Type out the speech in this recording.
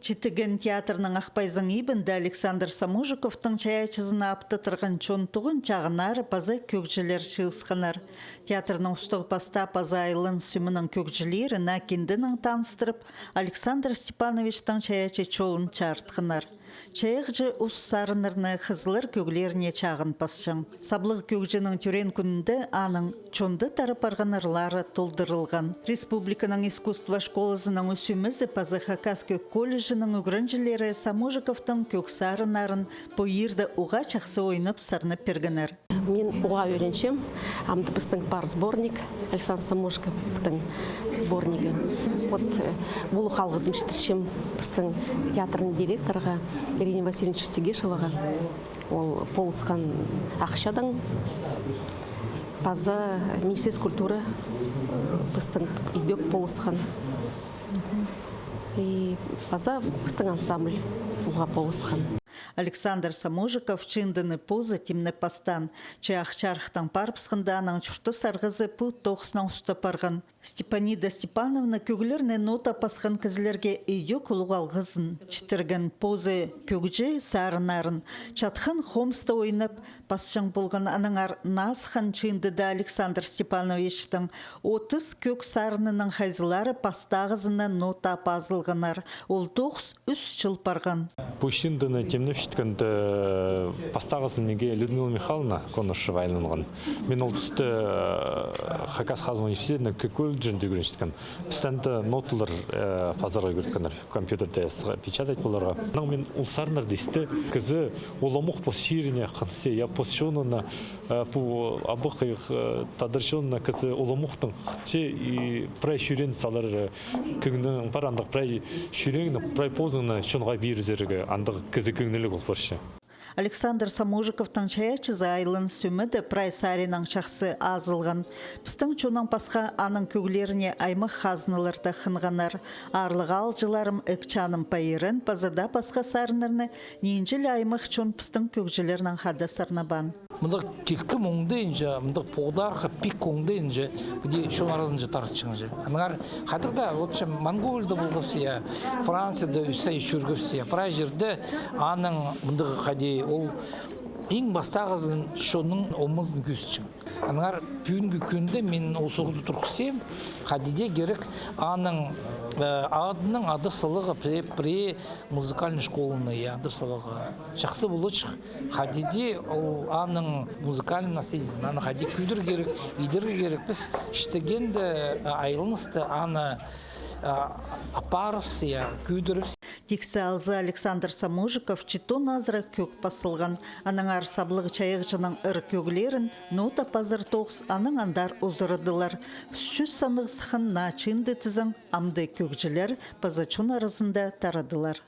Читеген театрның ақпайзың ибінде Александр Самужиковтың чаячызына апты тұрған чонтуғын чағынар пазы көкжілер шылсқанар. Театрның ұстығы паста пазы айлын сүмінің көкжілері накендінің таныстырып, Александр Степановичтың чаячы чолын чартқынар. Чайықжы ұс сарынырны қызылыр көглеріне чағын пасшың. Саблығы көкжінің түрен күнінде аның чонды тарапарғанырлары толдырылған. Республиканың искусство школызының үсімізі пазы Хакас көк колледжінің үгірінжілері Самужиковтың көк сарынарын пойырды уға чақсы ойынып сарнып пергенер. Мен уға өйреншем, амды біздің бар сборник, Александр Самужиковтың сборнигі. Бұл қалғызым шетіршем біздің театрның директорға Ирине Васильевич Стегешеваға. Ол полысқан ақшадан пазы Министерство культуры біздің идек полысқан. И пазы біздің ансамбль уға полысқан. Александр Самужиков чиндыны позы тимне пастан. Чах чархтан парпсхында аның чурты сарғызы пу тоқсынан ұстапарған. Степанида Степановна көглерне нота пасқан кізлерге үйе күлуғалғызын. Читірген позы көгжі сарынарын. Чатхан хомста ойнап, пасчың болған аныңар насхан чиндыда Александр Степановичтың 30 көк сарынының хайзылары пастағызына нота пазылғанар. Ол 9 жыл парған. Пущиндыны темнеп шіткенді пастағызын неге Людмила Михайловна Конышева айланған. Мен ол түсті Хакас Хазм университетінің көкөл жүрінде көрін шіткен. Түстенді ноталар пазарға көріткенер, компьютерде печатать боларға. Мен ол сарынар дейсті, кізі оламуқ пос ширине қынсе, я посшонына, абық тадыршонына кізі оламуқтың қытше и прай шүрен салар көгінің парандық прай шүренінің прай позыңына шонға бейір зерігі андығы кізі көгнілік ол баршы. Александр Самужиковтың чаячызы айлын сүміді прайсаринің шақсы азылған. Пістің чонан пасқа аның көглеріне аймық хазныларды қынғанар. Арлығы алжыларым үкчаным пайырын пазада пасқа сарынырны нейінжіл аймық чон пістің көкжілерінің хадасарына бан. Мұндық келкі мұңдайынжа, мұндық поғдарға пик көңдайынжа, бұде шон аразынжа тарсычыңжа. Анығар қадырда, Монголда болғысыя, Францияда үсай үшіргісія, пара жерді аның мұндығы қаде ол ең бастағызын шоның омыздың көсічің. Анығар пүйінгі күнді мен ол соғыды тұрқысем, қадеде керек аның адының адырсалығы при музыкальный школыны адырсалығы. Жақсы болычық, қадеде ол аның музыкальный наследиесін, аны қаде күйдір керек, идір керек. Біз іштегенді айлынысты аны апарыпсыя, күйдіріпсі. Тексі алзы Александр Самужиков читон азыры көк басылған. Аның ар саблығы чайықжының ыр көглерін нота пазыр тоғыз аның андар ұзырыдылар. Сүз санығысықын начинды тізің амды көкжілер пазачон арызында тарадылар.